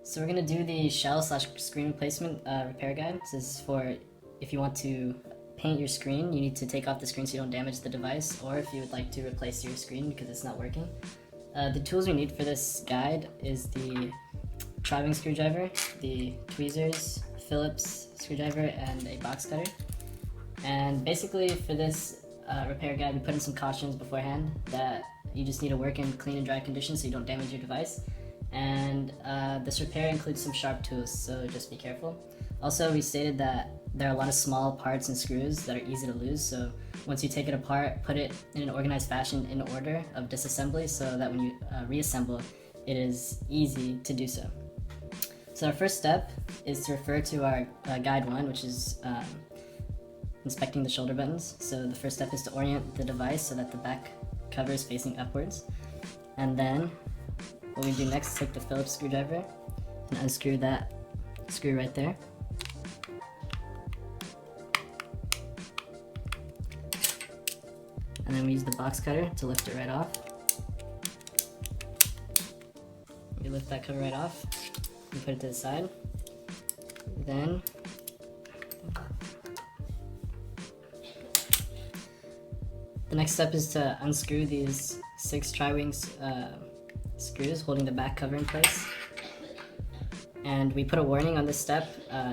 So we're gonna do the shell slash screen replacement repair guide. This is for if you want to paint your screen, you need to take off the screen so you don't damage the device, or if you would like to replace your screen because it's not working. The tools we need for this guide is the tri-wing screwdriver, the tweezers, Phillips screwdriver, and a box cutter. And basically for this repair guide, we put in some cautions beforehand that you just need to work in clean and dry conditions so you don't damage your device. And this repair includes some sharp tools, so just be careful. Also, we stated that there are a lot of small parts and screws that are easy to lose, so once you take it apart, put it in an organized fashion in order of disassembly so that when you reassemble, it is easy to do so. So our first step is to refer to our guide 1, which is inspecting the shoulder buttons. So the first step is to orient the device so that the back cover is facing upwards. And then what we do next is take the Phillips screwdriver and unscrew that screw right there. And then we use the box cutter to lift it right off. We lift that cover right off and put it to the side. Then the next step is to unscrew these 6 tri-wing screws holding the back cover in place. And we put a warning on this step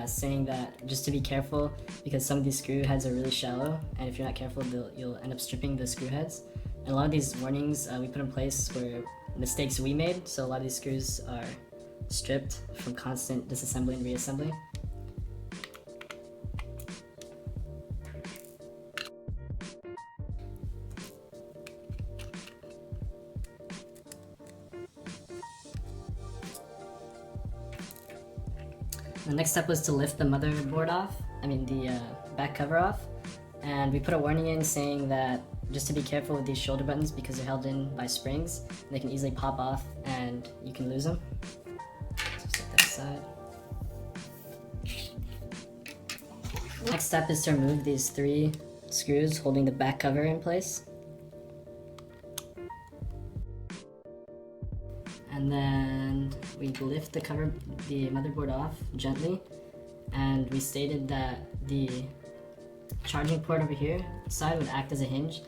saying that just to be careful because some of these screw heads are really shallow, and if you're not careful you'll end up stripping the screw heads. And a lot of these warnings we put in place were mistakes we made, so a lot of these screws are stripped from constant disassembly and reassembly. The next step was to lift the motherboard off, the back cover off, and we put a warning in saying that just to be careful with these shoulder buttons because they're held in by springs. They can easily pop off and you can lose them. So set that aside. Next step is to remove these 3 screws holding the back cover in place. And then we lift the motherboard off gently, and we stated that the charging port over here side would act as a hinge,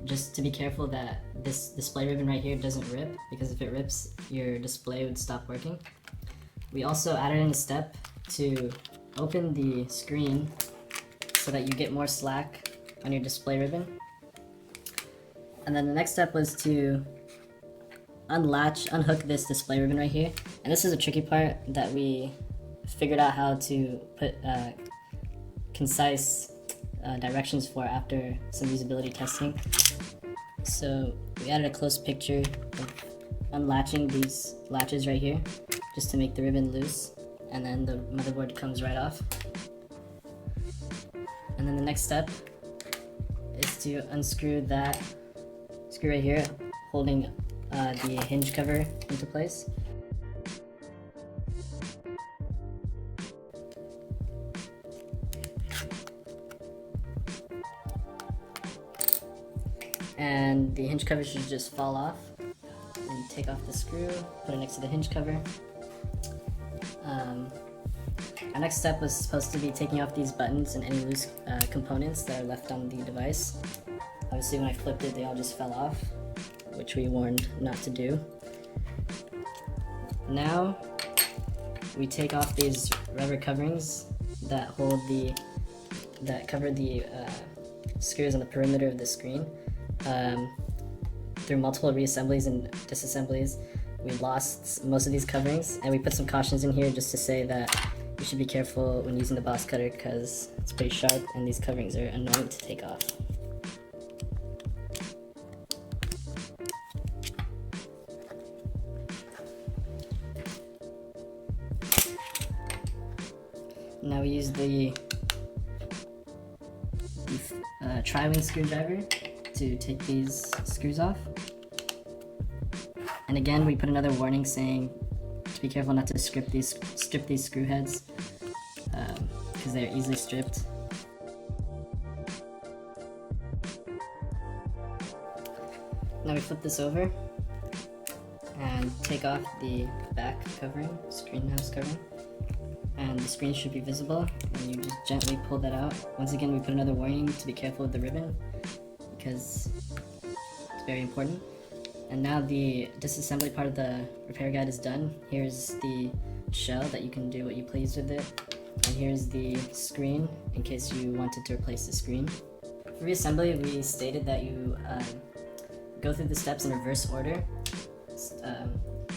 just to be careful that this display ribbon right here doesn't rip, because if it rips, your display would stop working. We also added in a step to open the screen so that you get more slack on your display ribbon. And then the next step was to unhook this display ribbon right here. And this is a tricky part that we figured out how to put concise directions for after some usability testing. So we added a close picture of unlatching these latches right here just to make the ribbon loose, and then the motherboard comes right off. And then the next step is to unscrew that screw right here holding the hinge cover into place. And the hinge cover should just fall off. And take off the screw, put it next to the hinge cover. Our next step was supposed to be taking off these buttons and any loose components that are left on the device. Obviously when I flipped it, they all just fell off, which we warned not to do. Now we take off these rubber coverings that cover the screws on the perimeter of the screen. Through multiple reassemblies and disassemblies, we lost most of these coverings, and we put some cautions in here just to say that you should be careful when using the box cutter because it's pretty sharp and these coverings are annoying to take off. Now we use the tri-wing screwdriver to take these screws off. And again, we put another warning saying to be careful not to strip these screw heads because they are easily stripped. Now we flip this over and take off the back covering, screen house covering, and the screen should be visible, and you just gently pull that out. Once again, we put another warning to be careful with the ribbon because it's very important. And now the disassembly part of the repair guide is done. Here's the shell that you can do what you please with it, and here's the screen in case you wanted to replace the screen. For reassembly, we stated that you go through the steps in reverse order,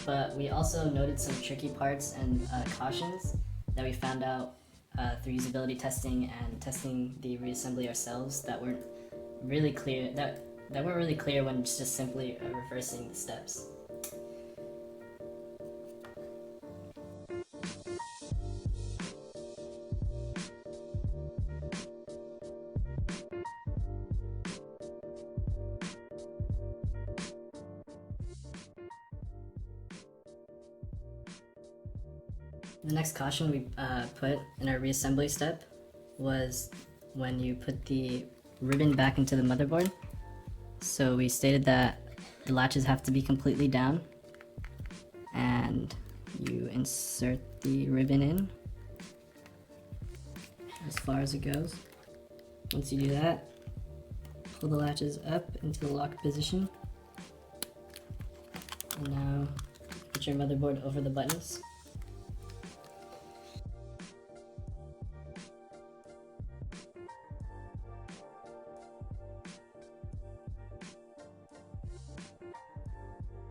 but we also noted some tricky parts and cautions that we found out through usability testing and testing the reassembly ourselves that weren't really clear, that weren't really clear when just simply reversing the steps. The next caution we put in our reassembly step was when you put the ribbon back into the motherboard. So we stated that the latches have to be completely down, and you insert the ribbon in as far as it goes. Once you do that, pull the latches up into the locked position, and now put your motherboard over the buttons.